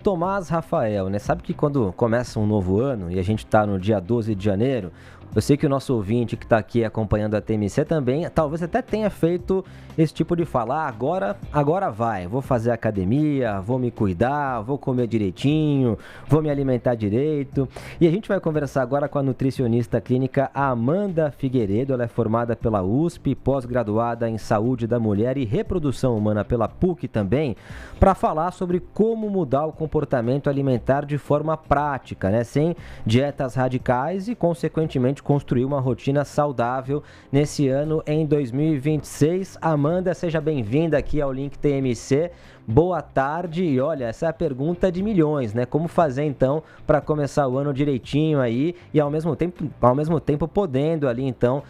Tomás Rafael, né? Sabe que quando começa um novo ano e a gente está no dia 12 de janeiro, eu sei que o nosso ouvinte que está aqui acompanhando a TMC também, talvez até tenha feito esse tipo de falar, agora vai, vou fazer academia, vou me cuidar, vou comer direitinho, vou me alimentar direito. E a gente vai conversar agora com a nutricionista clínica Amanda Figueiredo, ela é formada pela USP, pós-graduada em Saúde da Mulher e Reprodução Humana pela PUC também, para falar sobre como mudar o comportamento alimentar de forma prática, né? Sem dietas radicais e, consequentemente, construir uma rotina saudável nesse ano em 2026. Amanda, seja bem-vinda aqui ao Link TMC. Boa tarde. E olha, essa é a pergunta de milhões, né? Como fazer então para começar o ano direitinho aí e ao mesmo tempo podendo ali então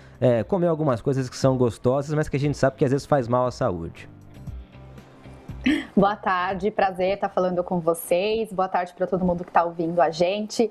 comer algumas coisas que são gostosas, mas que a gente sabe que às vezes faz mal à saúde. Boa tarde, prazer estar falando com vocês. Boa tarde para todo mundo que está ouvindo a gente.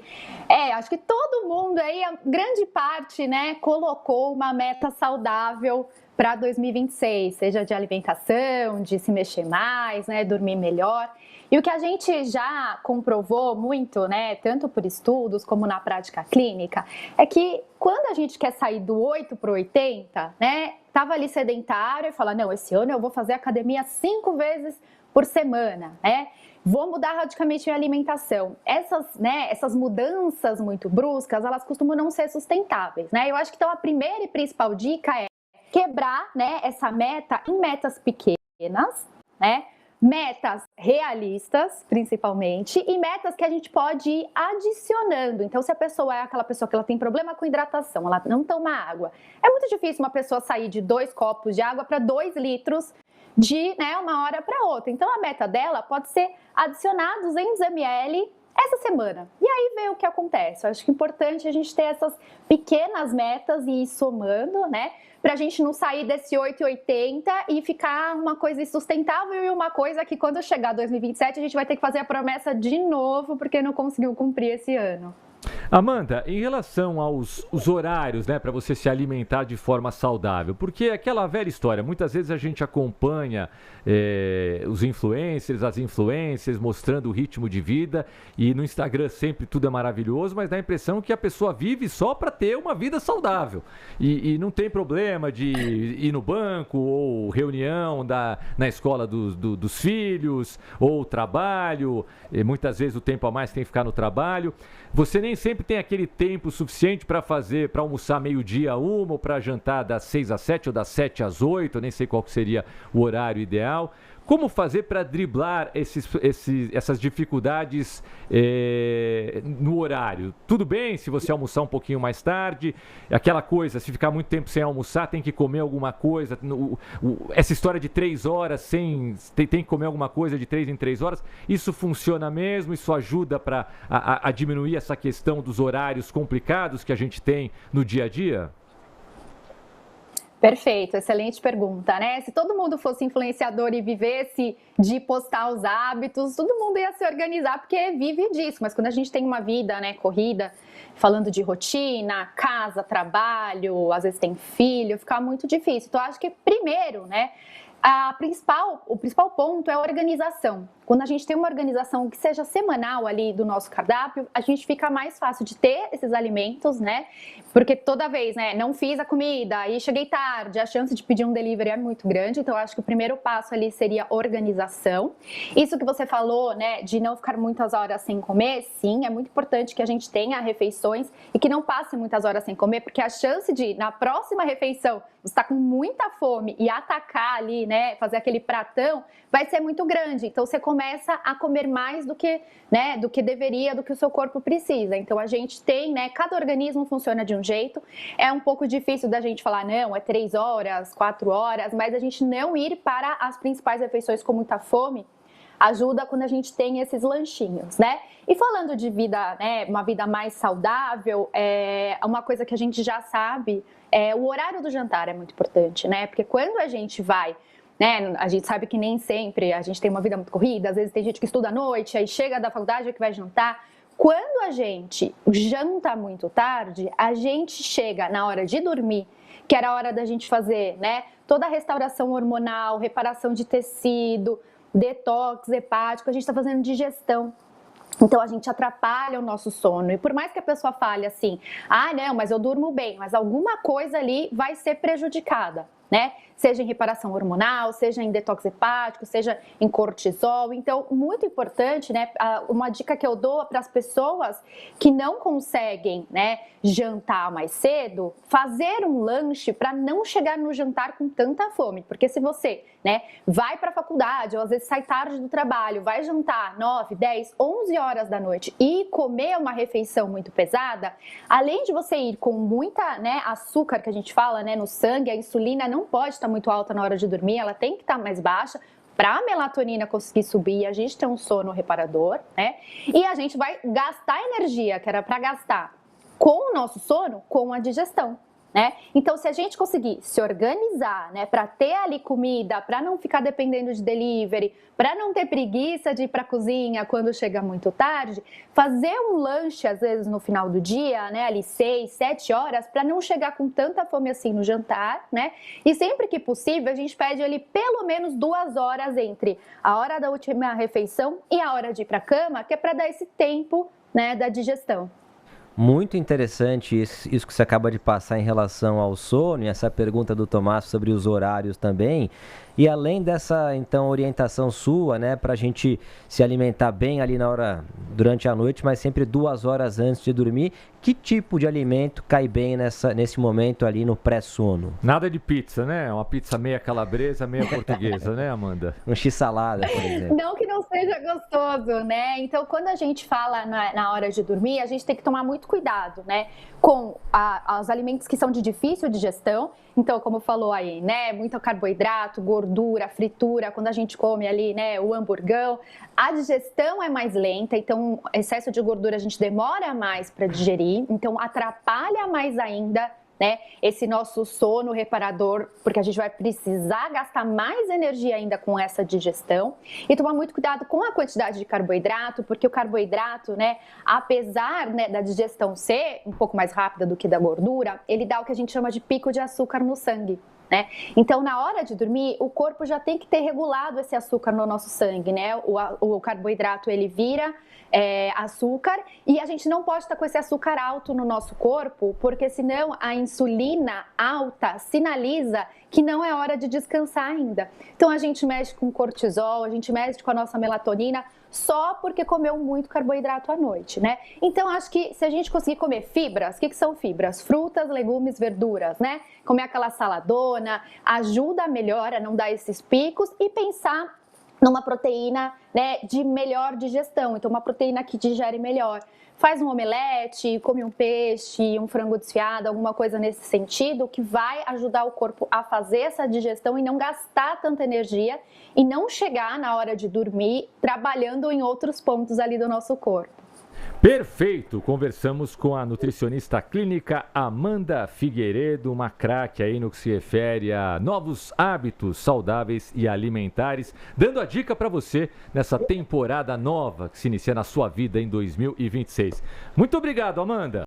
Acho que todo mundo aí, a grande parte, né, colocou uma meta saudável para 2026, seja de alimentação, de se mexer mais, né, dormir melhor. E o que a gente já comprovou muito, né, tanto por estudos como na prática clínica, é que quando a gente quer sair do 8 para o 80, né, tava ali sedentário e fala, não, esse ano eu vou fazer academia 5 vezes por semana, né? Vou mudar radicalmente minha alimentação. Essas mudanças muito bruscas, elas costumam não ser sustentáveis, né? Eu acho que então a primeira e principal dica é quebrar, né, essa meta em metas pequenas, né? Metas realistas, principalmente, e metas que a gente pode ir adicionando. Então, se a pessoa é aquela pessoa que ela tem problema com hidratação, ela não toma água, é muito difícil uma pessoa sair de 2 copos de água para 2 litros de, né, uma hora para outra. Então, a meta dela pode ser adicionar 200 ml essa semana. E aí ver o que acontece. Eu acho que é importante a gente ter essas pequenas metas e ir somando, né? Pra gente não sair desse 8,80 e ficar uma coisa insustentável e uma coisa que quando chegar 2027 a gente vai ter que fazer a promessa de novo porque não conseguiu cumprir esse ano. Amanda, em relação aos horários, né, para você se alimentar de forma saudável, porque é aquela velha história, muitas vezes a gente acompanha os influencers, as influencers mostrando o ritmo de vida e no Instagram sempre tudo é maravilhoso, mas dá a impressão que a pessoa vive só para ter uma vida saudável e não tem problema de ir no banco ou reunião na escola dos filhos ou trabalho, e muitas vezes o tempo a mais tem que ficar no trabalho. Você nem sempre tem aquele tempo suficiente para almoçar meio-dia a 1, ou para jantar das 6 às 7 ou das 7 às 8, eu nem sei qual que seria o horário ideal. Como fazer para driblar essas dificuldades no horário? Tudo bem se você almoçar um pouquinho mais tarde, aquela coisa, se ficar muito tempo sem almoçar, tem que comer alguma coisa. Essa história de 3 horas, tem que comer alguma coisa de 3 em 3 horas, isso funciona mesmo? Isso ajuda a diminuir essa questão dos horários complicados que a gente tem no dia a dia? Perfeito, excelente pergunta, né? Se todo mundo fosse influenciador e vivesse de postar os hábitos, todo mundo ia se organizar porque vive disso. Mas quando a gente tem uma vida, né, corrida, falando de rotina, casa, trabalho, às vezes tem filho, fica muito difícil. Então, eu acho que primeiro, né, o principal ponto é a organização. Quando a gente tem uma organização que seja semanal ali do nosso cardápio, a gente fica mais fácil de ter esses alimentos, né? Porque toda vez, né, não fiz a comida, aí cheguei tarde, a chance de pedir um delivery é muito grande. Então, eu acho que o primeiro passo ali seria organização. Isso que você falou, né, de não ficar muitas horas sem comer, sim, é muito importante que a gente tenha refeições e que não passe muitas horas sem comer, porque a chance de, na próxima refeição, você tá com muita fome e atacar ali, né, fazer aquele pratão, vai ser muito grande. Então, você começa a comer mais do que, né, do que deveria, do que o seu corpo precisa. Então, a gente tem, né, cada organismo funciona de um jeito. É um pouco difícil da gente falar, não, é 3 horas, 4 horas, mas a gente não ir para as principais refeições com muita fome ajuda quando a gente tem esses lanchinhos, né? E falando de vida, né, uma vida mais saudável, uma coisa que a gente já sabe, o horário do jantar é muito importante, né? Porque quando a gente vai, né, a gente sabe que nem sempre a gente tem uma vida muito corrida, às vezes tem gente que estuda à noite, aí chega da faculdade que vai jantar. Quando a gente janta muito tarde, a gente chega na hora de dormir, que era a hora da gente fazer, né, toda a restauração hormonal, reparação de tecido, detox hepático, a gente está fazendo digestão. Então a gente atrapalha o nosso sono. E por mais que a pessoa fale assim, não, mas eu durmo bem, mas alguma coisa ali vai ser prejudicada, né? Seja em reparação hormonal, seja em detox hepático, seja em cortisol. Então, muito importante, né? Uma dica que eu dou para as pessoas que não conseguem, né, jantar mais cedo, fazer um lanche para não chegar no jantar com tanta fome. Porque se você, né, vai para a faculdade ou às vezes sai tarde do trabalho, vai jantar 9, 10, 11 horas da noite e comer uma refeição muito pesada, além de você ir com muita, né, açúcar que a gente fala, né, no sangue, a insulina não pode estar muito alta na hora de dormir, ela tem que estar mais baixa para a melatonina conseguir subir e a gente ter um sono reparador, né? E a gente vai gastar energia que era para gastar com o nosso sono, com a digestão, né? Então, se a gente conseguir se organizar, né, para ter ali comida, para não ficar dependendo de delivery, para não ter preguiça de ir para a cozinha quando chega muito tarde, fazer um lanche, às vezes, no final do dia, né, ali 6, 7 horas, para não chegar com tanta fome assim no jantar, né? E sempre que possível, a gente pede ali pelo menos 2 horas entre a hora da última refeição e a hora de ir para a cama, que é para dar esse tempo, né, da digestão. Muito interessante isso que você acaba de passar em relação ao sono e essa pergunta do Tomás sobre os horários também. E além dessa, então, orientação sua, né, para a gente se alimentar bem ali na hora, durante a noite, mas sempre 2 horas antes de dormir, que tipo de alimento cai bem nesse momento ali no pré-sono? Nada de pizza, né? Uma pizza meia calabresa, meia portuguesa, né, Amanda? Um x-salada, por exemplo. Não que não seja gostoso, né? Então, quando a gente fala na hora de dormir, a gente tem que tomar muito cuidado, né? Com os alimentos que são de difícil digestão. Então, como falou aí, né? Muito carboidrato, gordura, fritura, quando a gente come ali, né? O hamburgão. A digestão é mais lenta, então excesso de gordura a gente demora mais para digerir, então atrapalha mais ainda, né, esse nosso sono reparador, porque a gente vai precisar gastar mais energia ainda com essa digestão e tomar muito cuidado com a quantidade de carboidrato, porque o carboidrato, né, apesar, né, da digestão ser um pouco mais rápida do que da gordura, ele dá o que a gente chama de pico de açúcar no sangue. Né? Então, na hora de dormir, o corpo já tem que ter regulado esse açúcar no nosso sangue, né? O carboidrato, ele vira açúcar e a gente não pode estar com esse açúcar alto no nosso corpo, porque senão a insulina alta sinaliza que não é hora de descansar ainda. Então, a gente mexe com cortisol, a gente mexe com a nossa melatonina, só porque comeu muito carboidrato à noite, né? Então, acho que se a gente conseguir comer fibras, o que são fibras? Frutas, legumes, verduras, né? Comer aquela saladona, ajuda melhor a não dar esses picos e pensar numa proteína, né, de melhor digestão, então uma proteína que digere melhor. Faz um omelete, come um peixe, um frango desfiado, alguma coisa nesse sentido que vai ajudar o corpo a fazer essa digestão e não gastar tanta energia e não chegar na hora de dormir trabalhando em outros pontos ali do nosso corpo. Perfeito! Conversamos com a nutricionista clínica Amanda Figueiredo, uma craque aí no que se refere a novos hábitos saudáveis e alimentares, dando a dica para você nessa temporada nova que se inicia na sua vida em 2026. Muito obrigado, Amanda!